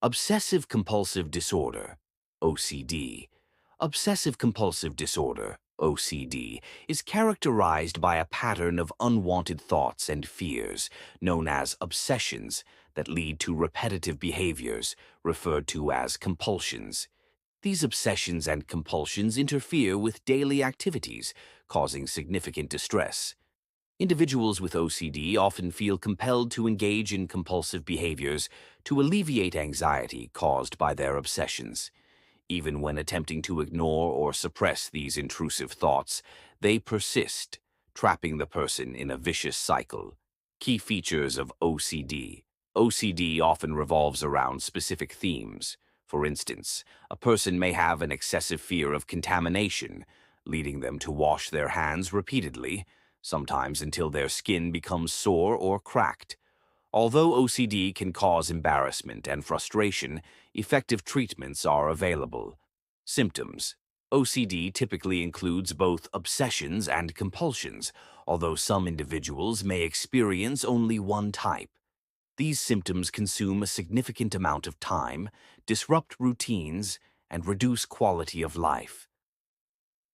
Obsessive-Compulsive Disorder, OCD. Obsessive-Compulsive Disorder, OCD, is characterized by a pattern of unwanted thoughts and fears, known as obsessions, that lead to repetitive behaviors, referred to as compulsions. These obsessions and compulsions interfere with daily activities, causing significant distress. Individuals with OCD often feel compelled to engage in compulsive behaviors to alleviate anxiety caused by their obsessions. Even when attempting to ignore or suppress these intrusive thoughts, they persist, trapping the person in a vicious cycle. Key features of OCD. OCD often revolves around specific themes. For instance, a person may have an excessive fear of contamination, leading them to wash their hands repeatedly, sometimes until their skin becomes sore or cracked. Although OCD can cause embarrassment and frustration, effective treatments are available. Symptoms. OCD typically includes both obsessions and compulsions, although some individuals may experience only one type. These symptoms consume a significant amount of time, disrupt routines, and reduce quality of life.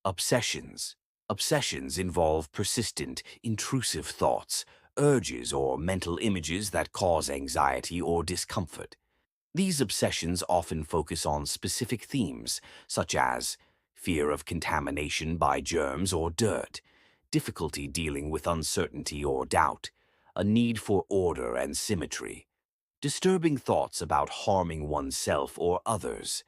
Obsessions. Obsessions involve persistent, intrusive thoughts, urges, or mental images that cause anxiety or discomfort. These obsessions often focus on specific themes, such as fear of contamination by germs or dirt, difficulty dealing with uncertainty or doubt, a need for order and symmetry, disturbing thoughts about harming oneself or others,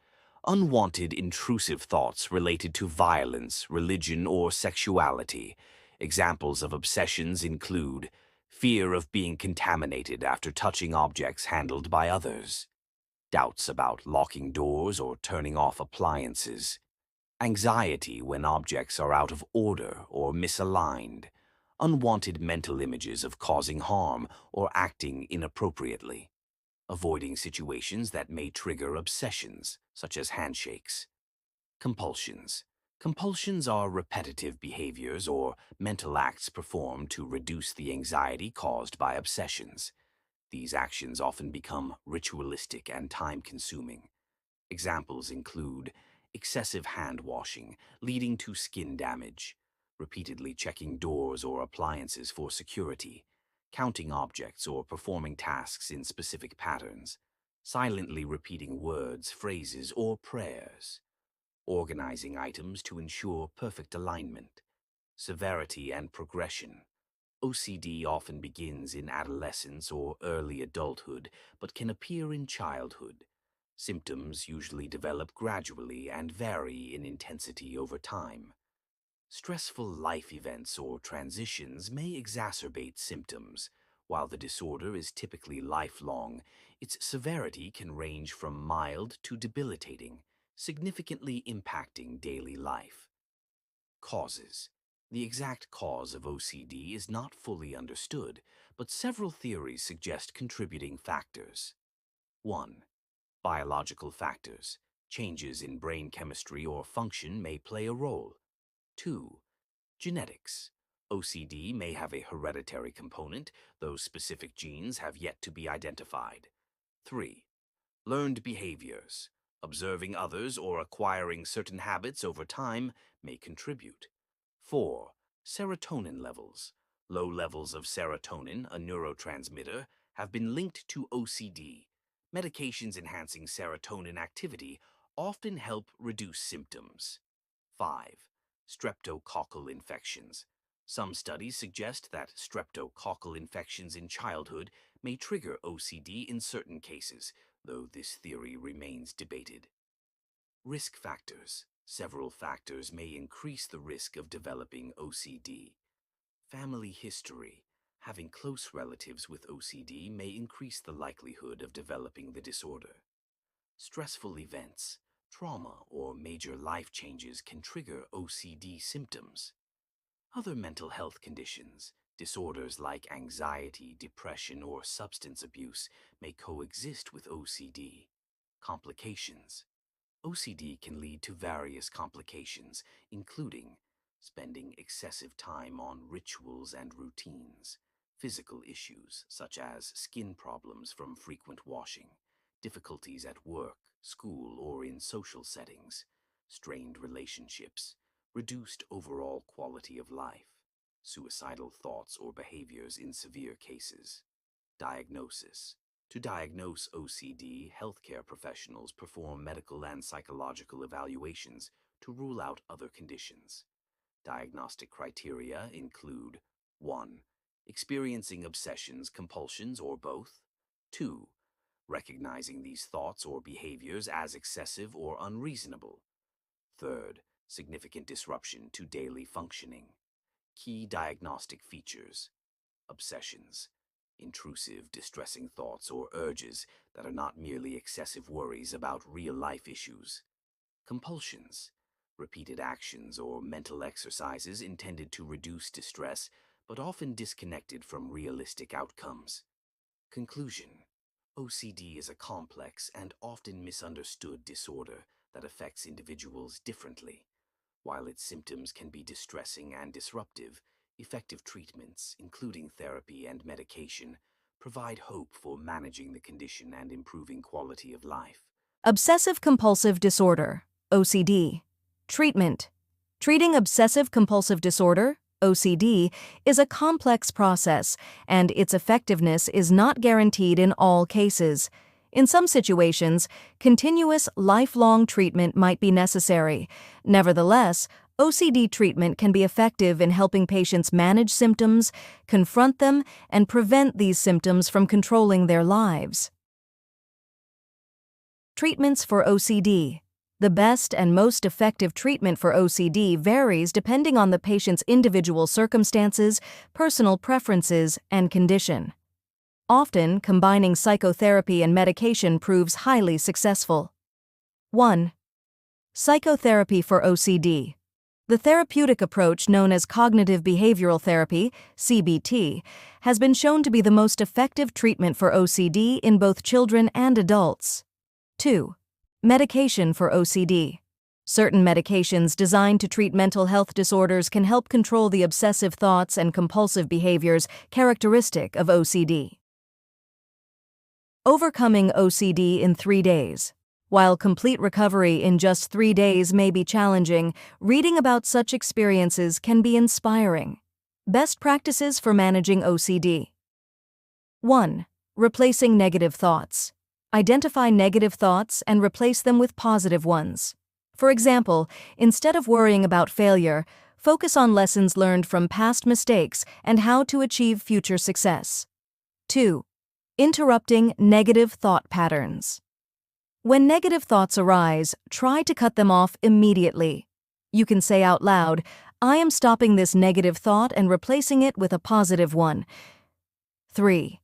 unwanted intrusive thoughts related to violence, religion, or sexuality. Examples of obsessions include fear of being contaminated after touching objects handled by others, doubts about locking doors or turning off appliances, anxiety when objects are out of order or misaligned, unwanted mental images of causing harm or acting inappropriately, avoiding situations that may trigger obsessions, such as handshakes. Compulsions. Compulsions are repetitive behaviors or mental acts performed to reduce the anxiety caused by obsessions. These actions often become ritualistic and time-consuming. Examples include excessive hand-washing, leading to skin damage, repeatedly checking doors or appliances for security, counting objects or performing tasks in specific patterns, silently repeating words, phrases, or prayers, organizing items to ensure perfect alignment. Severity and progression. OCD often begins in adolescence or early adulthood, but can appear in childhood. Symptoms usually develop gradually and vary in intensity over time. Stressful life events or transitions may exacerbate symptoms. While the disorder is typically lifelong, its severity can range from mild to debilitating, significantly impacting daily life. Causes. The exact cause of OCD is not fully understood, but several theories suggest contributing factors. 1. Biological factors. Changes in brain chemistry or function may play a role. 2. Genetics. OCD may have a hereditary component, though specific genes have yet to be identified. 3. Learned behaviors. Observing others or acquiring certain habits over time may contribute. 4. Serotonin levels. Low levels of serotonin, a neurotransmitter, have been linked to OCD. Medications enhancing serotonin activity often help reduce symptoms. 5. Streptococcal infections. Some studies suggest that streptococcal infections in childhood may trigger OCD in certain cases, though this theory remains debated. Risk factors. Several factors may increase the risk of developing OCD. Family history. Having close relatives with OCD may increase the likelihood of developing the disorder. Stressful events. Trauma or major life changes can trigger OCD symptoms. Other mental health conditions, disorders like anxiety, depression, or substance abuse may coexist with OCD. Complications. OCD can lead to various complications, including spending excessive time on rituals and routines, physical issues such as skin problems from frequent washing, difficulties at work, school, or in social settings, strained relationships, reduced overall quality of life, suicidal thoughts or behaviors in severe cases. Diagnosis. To diagnose OCD, healthcare professionals perform medical and psychological evaluations to rule out other conditions. Diagnostic criteria include 1. Experiencing obsessions, compulsions, or both. 2. Recognizing these thoughts or behaviors as excessive or unreasonable. Third, significant disruption to daily functioning. Key diagnostic features: obsessions, intrusive, distressing thoughts or urges that are not merely excessive worries about real-life issues. Compulsions, repeated actions or mental exercises intended to reduce distress but often disconnected from realistic outcomes. Conclusion: OCD is a complex and often misunderstood disorder that affects individuals differently. While its symptoms can be distressing and disruptive, effective treatments, including therapy and medication, provide hope for managing the condition and improving quality of life. Obsessive-Compulsive Disorder, OCD. Treatment. Treating obsessive-compulsive disorder, OCD, is a complex process, and its effectiveness is not guaranteed in all cases. In some situations, continuous, lifelong treatment might be necessary. Nevertheless, OCD treatment can be effective in helping patients manage symptoms, confront them, and prevent these symptoms from controlling their lives. Treatments for OCD. The best and most effective treatment for OCD varies depending on the patient's individual circumstances, personal preferences, and condition. Often, combining psychotherapy and medication proves highly successful. 1. Psychotherapy for OCD. The therapeutic approach known as cognitive behavioral therapy, CBT, has been shown to be the most effective treatment for OCD in both children and adults. 2. Medication for OCD. Certain medications designed to treat mental health disorders can help control the obsessive thoughts and compulsive behaviors characteristic of OCD. Overcoming OCD in 3 days. While complete recovery in just 3 days may be challenging, reading about such experiences can be inspiring. Best practices for managing OCD. 1. Replacing negative thoughts. Identify negative thoughts and replace them with positive ones. For example, instead of worrying about failure, focus on lessons learned from past mistakes and how to achieve future success. 2. Interrupting negative thought patterns. When negative thoughts arise, try to cut them off immediately. You can say out loud, "I am stopping this negative thought and replacing it with a positive one." 3.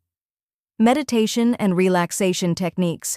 Meditation and relaxation techniques.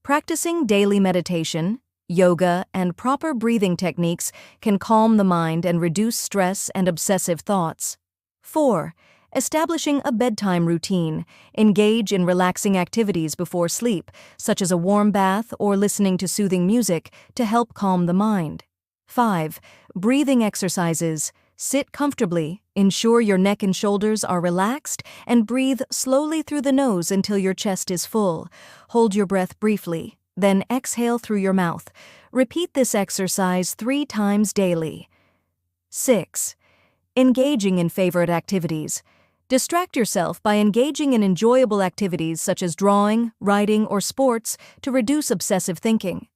Practicing daily meditation, yoga, and proper breathing techniques can calm the mind and reduce stress and obsessive thoughts. 4. Establishing a bedtime routine. Engage in relaxing activities before sleep, such as a warm bath or listening to soothing music, to help calm the mind. 5. Breathing exercises. Sit comfortably, ensure your neck and shoulders are relaxed, and breathe slowly through the nose until your chest is full. Hold your breath briefly, then exhale through your mouth. Repeat this exercise 3 times daily. 6. Engaging in favorite activities. Distract yourself by engaging in enjoyable activities such as drawing, writing, or sports to reduce obsessive thinking.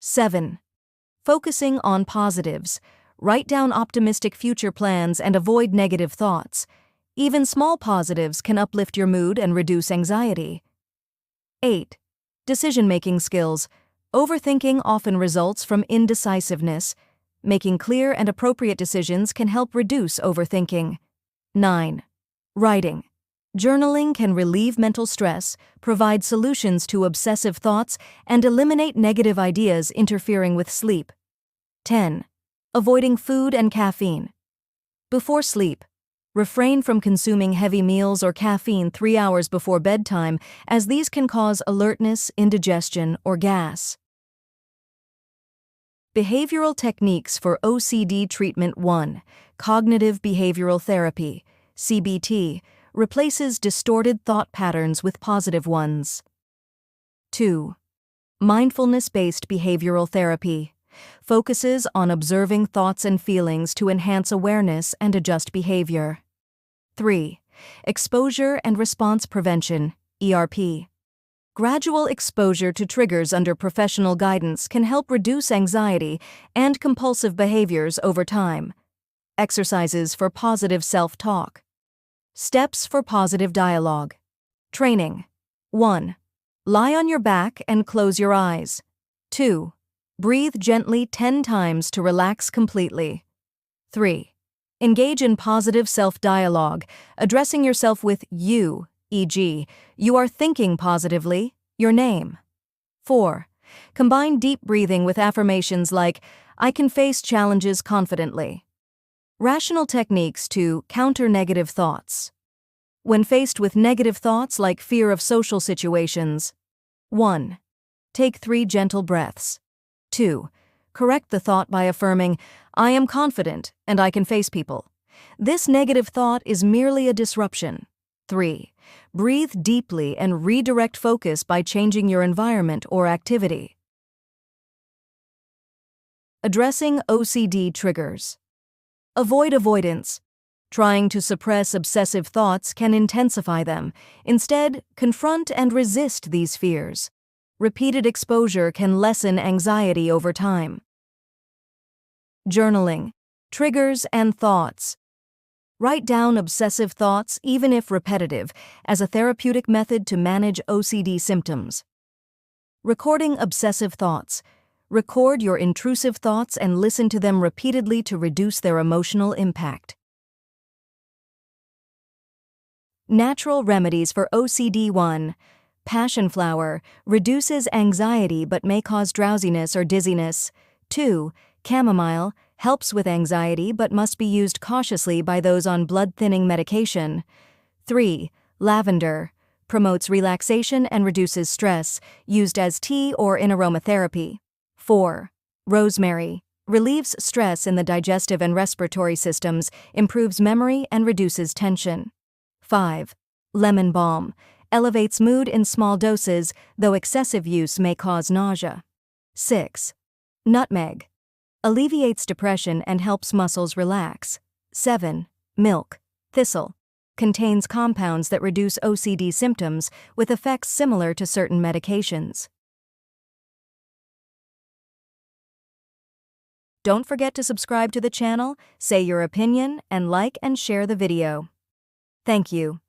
7. Focusing on positives. Write down optimistic future plans and avoid negative thoughts. Even small positives can uplift your mood and reduce anxiety. 8. Decision-making skills. Overthinking often results from indecisiveness. Making clear and appropriate decisions can help reduce overthinking. 9. Writing. Journaling can relieve mental stress, provide solutions to obsessive thoughts, and eliminate negative ideas interfering with sleep. 10. Avoiding food and caffeine. Before sleep, refrain from consuming heavy meals or caffeine 3 hours before bedtime, as these can cause alertness, indigestion, or gas. Behavioral techniques for OCD treatment. 1. Cognitive behavioral therapy, CBT, replaces distorted thought patterns with positive ones. 2. Mindfulness-based behavioral therapy focuses on observing thoughts and feelings to enhance awareness and adjust behavior. 3. Exposure and response prevention, ERP. Gradual exposure to triggers under professional guidance can help reduce anxiety and compulsive behaviors over time. Exercises for positive self-talk. Steps for positive dialogue. Training. 1. Lie on your back and close your eyes. 2. Breathe gently 10 times to relax completely. 3. Engage in positive self-dialogue, addressing yourself with you, e.g., you are thinking positively, your name. 4. Combine deep breathing with affirmations like, I can face challenges confidently. Rational techniques to counter negative thoughts. When faced with negative thoughts like fear of social situations, 1. Take 3 gentle breaths. 2. Correct the thought by affirming, I am confident and I can face people. This negative thought is merely a disruption. 3. Breathe deeply and redirect focus by changing your environment or activity. Addressing OCD triggers. Avoid avoidance. Trying to suppress obsessive thoughts can intensify them. Instead, confront and resist these fears. Repeated exposure can lessen anxiety over time. Journaling. Triggers and thoughts. Write down obsessive thoughts, even if repetitive, as a therapeutic method to manage OCD symptoms. Recording obsessive thoughts. Record your intrusive thoughts and listen to them repeatedly to reduce their emotional impact. Natural remedies for OCD. 1. Passion flower reduces anxiety but may cause drowsiness or dizziness. 2. Chamomile helps with anxiety but must be used cautiously by those on blood-thinning medication. 3. Lavender promotes relaxation and reduces stress, used as tea or in aromatherapy. 4. Rosemary relieves stress in the digestive and respiratory systems, improves memory, and reduces tension. 5. Lemon balm elevates mood in small doses, though excessive use may cause nausea. 6. Nutmeg alleviates depression and helps muscles relax. 7. Milk thistle contains compounds that reduce OCD symptoms with effects similar to certain medications. Don't forget to subscribe to the channel, say your opinion, and like and share the video. Thank you.